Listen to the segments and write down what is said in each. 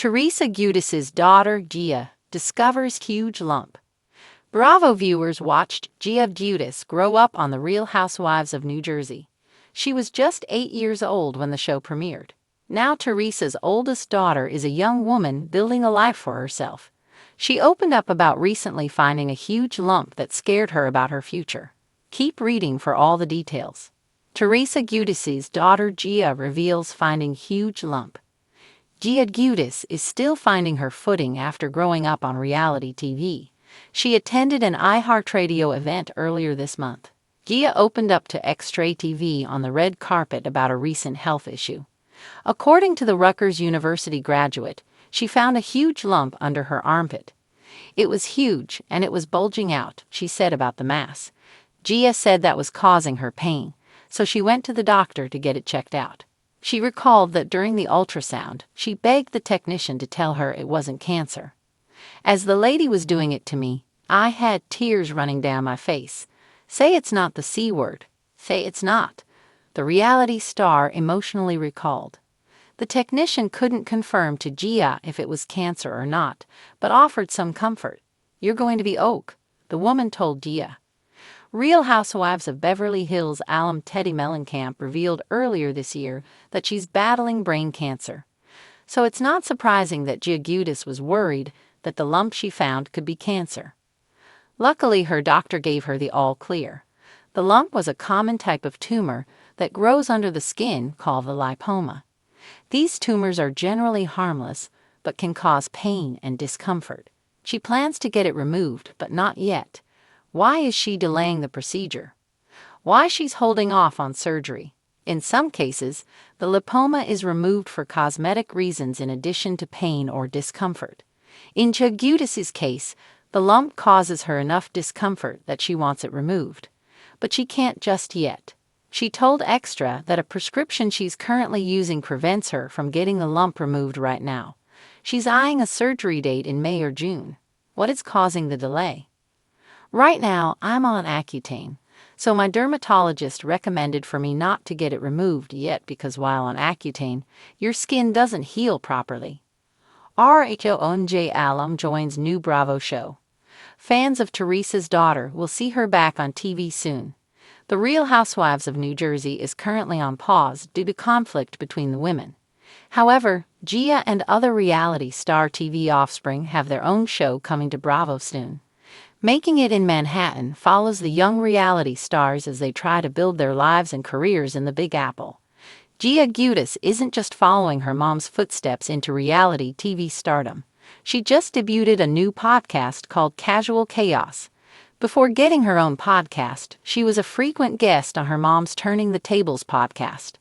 Teresa Giudice's daughter, Gia, discovers huge lump. Bravo viewers watched Gia Giudice grow up on The Real Housewives of New Jersey. She was just 8 years old when the show premiered. Now Teresa's oldest daughter is a young woman building a life for herself. She opened up about recently finding a huge lump that scared her about her future. Keep reading for all the details. Teresa Giudice's daughter Gia reveals finding huge lump. Gia Giudice is still finding her footing after growing up on reality TV. She attended an iHeartRadio event earlier this month. Gia opened up to X-Ray TV on the red carpet about a recent health issue. According to the Rutgers University graduate, she found a huge lump under her armpit. It was huge and it was bulging out, she said about the mass. Gia said that was causing her pain, so she went to the doctor to get it checked out. She recalled that during the ultrasound, she begged the technician to tell her it wasn't cancer. As the lady was doing it to me, I had tears running down my face. Say it's not the C word. Say it's not. The reality star emotionally recalled. The technician couldn't confirm to Gia if it was cancer or not, but offered some comfort. You're going to be OK, the woman told Gia. Real Housewives of Beverly Hills alum Teddy Mellencamp revealed earlier this year that she's battling brain cancer. So it's not surprising that Gia Giudice was worried that the lump she found could be cancer. Luckily, her doctor gave her the all clear. The lump was a common type of tumor that grows under the skin called the lipoma. These tumors are generally harmless, but can cause pain and discomfort. She plans to get it removed, but not yet. Why is she delaying the procedure? Why she's holding off on surgery? In some cases, the lipoma is removed for cosmetic reasons in addition to pain or discomfort. In Gia Giudice's case, the lump causes her enough discomfort that she wants it removed. But she can't just yet. She told Extra that a prescription she's currently using prevents her from getting the lump removed right now. She's eyeing a surgery date in May or June. What is causing the delay? Right now, I'm on Accutane, so my dermatologist recommended for me not to get it removed yet because while on Accutane, your skin doesn't heal properly. OMG alum joins new Bravo show. Fans of Teresa's daughter will see her back on TV soon. The Real Housewives of New Jersey is currently on pause due to conflict between the women. However, Gia and other reality star TV offspring have their own show coming to Bravo soon. Making It in Manhattan follows the young reality stars as they try to build their lives and careers in the Big Apple. Gia Giudice isn't just following her mom's footsteps into reality TV stardom. She just debuted a new podcast called Casual Chaos. Before getting her own podcast, she was a frequent guest on her mom's Turning the Tables podcast.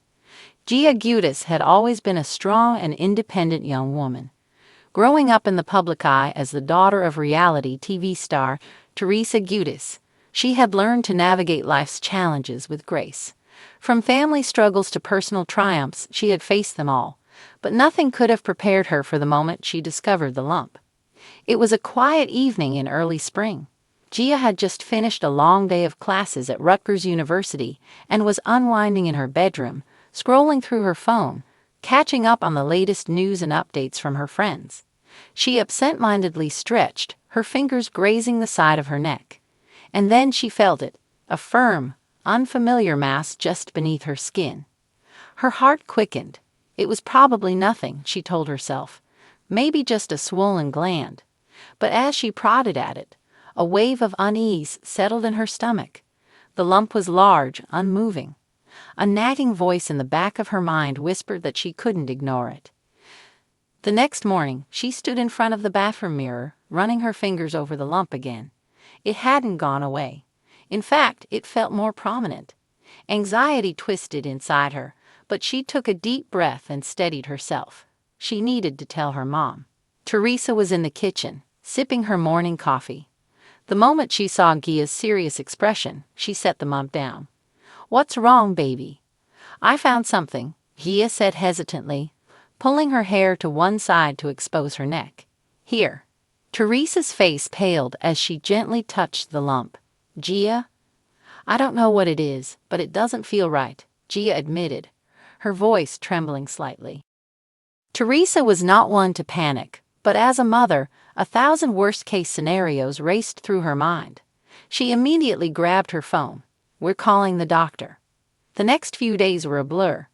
Gia Giudice had always been a strong and independent young woman. Growing up in the public eye as the daughter of reality TV star Teresa Giudice, she had learned to navigate life's challenges with grace. From family struggles to personal triumphs, she had faced them all, but nothing could have prepared her for the moment she discovered the lump. It was a quiet evening in early spring. Gia had just finished a long day of classes at Rutgers University and was unwinding in her bedroom, scrolling through her phone, catching up on the latest news and updates from her friends. She absent-mindedly stretched, her fingers grazing the side of her neck. And then she felt it, a firm, unfamiliar mass just beneath her skin. Her heart quickened. It was probably nothing, she told herself. Maybe just a swollen gland. But as she prodded at it, a wave of unease settled in her stomach. The lump was large, unmoving. A nagging voice in the back of her mind whispered that she couldn't ignore it. The next morning, she stood in front of the bathroom mirror, running her fingers over the lump again. It hadn't gone away. In fact, it felt more prominent. Anxiety twisted inside her, but she took a deep breath and steadied herself. She needed to tell her mom. Teresa was in the kitchen, sipping her morning coffee. The moment she saw Gia's serious expression, she set the lump down. "What's wrong, baby?" "I found something," Gia said hesitantly, pulling her hair to one side to expose her neck. "Here." Teresa's face paled as she gently touched the lump. "Gia?" "I don't know what it is, but it doesn't feel right," Gia admitted, her voice trembling slightly. Teresa was not one to panic, but as a mother, 1,000 worst-case scenarios raced through her mind. She immediately grabbed her phone. "We're calling the doctor." The next few days were a blur.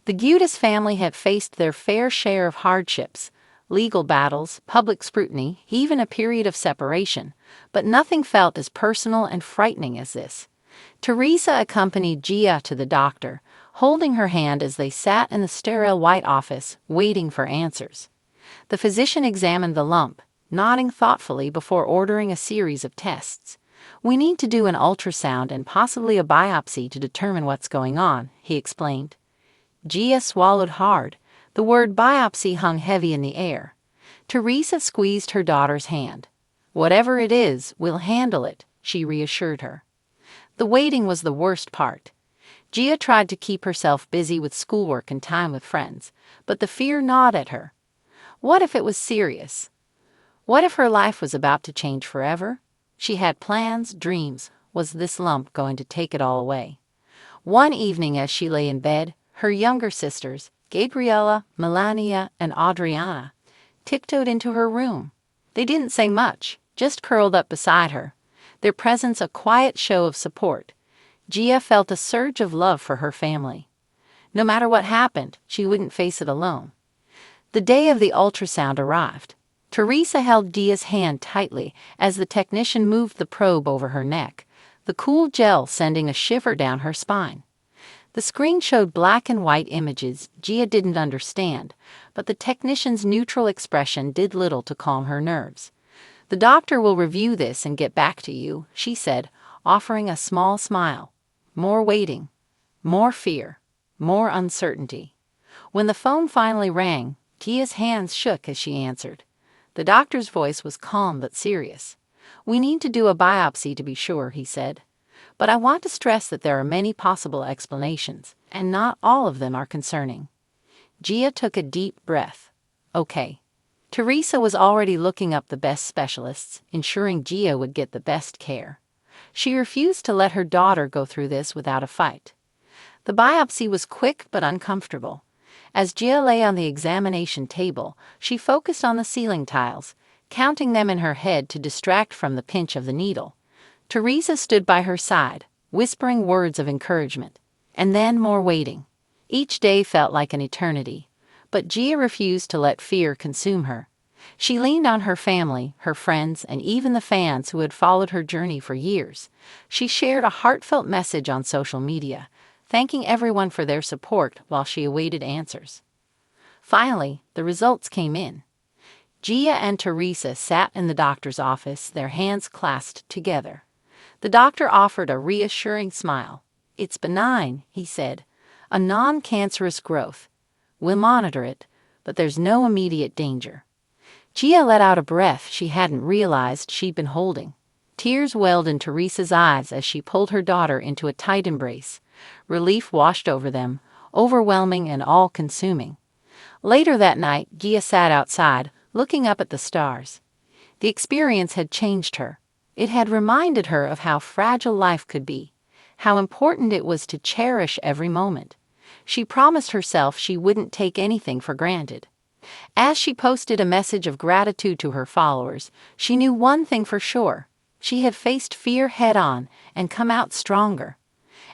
The Giudice family had faced their fair share of hardships, legal battles, public scrutiny, even a period of separation, but nothing felt as personal and frightening as this. Teresa accompanied Gia to the doctor, holding her hand as they sat in the sterile white office, waiting for answers. The physician examined the lump, nodding thoughtfully before ordering a series of tests. "We need to do an ultrasound and possibly a biopsy to determine what's going on," he explained. Gia swallowed hard. The word biopsy hung heavy in the air. Teresa squeezed her daughter's hand. "Whatever it is, we'll handle it," she reassured her. The waiting was the worst part. Gia tried to keep herself busy with schoolwork and time with friends, but the fear gnawed at her. What if it was serious? What if her life was about to change forever? She had plans, dreams. Was this lump going to take it all away? One evening as she lay in bed, her younger sisters, Gabriella, Melania, and Adriana, tiptoed into her room. They didn't say much, just curled up beside her, their presence a quiet show of support. Gia felt a surge of love for her family. No matter what happened, she wouldn't face it alone. The day of the ultrasound arrived. Teresa held Gia's hand tightly as the technician moved the probe over her neck, the cool gel sending a shiver down her spine. The screen showed black and white images Gia didn't understand, but the technician's neutral expression did little to calm her nerves. "The doctor will review this and get back to you," she said, offering a small smile. More waiting, more fear, more uncertainty. When the phone finally rang, Gia's hands shook as she answered. The doctor's voice was calm but serious. "We need to do a biopsy to be sure," he said. "But I want to stress that there are many possible explanations, and not all of them are concerning." Gia took a deep breath. "Okay." Teresa was already looking up the best specialists, ensuring Gia would get the best care. She refused to let her daughter go through this without a fight. The biopsy was quick but uncomfortable. As Gia lay on the examination table, she focused on the ceiling tiles, counting them in her head to distract from the pinch of the needle. Teresa stood by her side, whispering words of encouragement. And then more waiting. Each day felt like an eternity. But Gia refused to let fear consume her. She leaned on her family, her friends, and even the fans who had followed her journey for years. She shared a heartfelt message on social media, thanking everyone for their support while she awaited answers. Finally, the results came in. Gia and Teresa sat in the doctor's office, their hands clasped together. The doctor offered a reassuring smile. "It's benign," he said, "a non-cancerous growth. We'll monitor it, but there's no immediate danger." Gia let out a breath she hadn't realized she'd been holding. Tears welled in Teresa's eyes as she pulled her daughter into a tight embrace. Relief washed over them, overwhelming and all-consuming. Later that night, Gia sat outside, looking up at the stars. The experience had changed her. It had reminded her of how fragile life could be, how important it was to cherish every moment. She promised herself she wouldn't take anything for granted. As she posted a message of gratitude to her followers, she knew one thing for sure. She had faced fear head-on and come out stronger.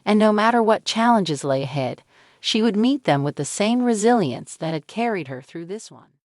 And no matter what challenges lay ahead, she would meet them with the same resilience that had carried her through this one.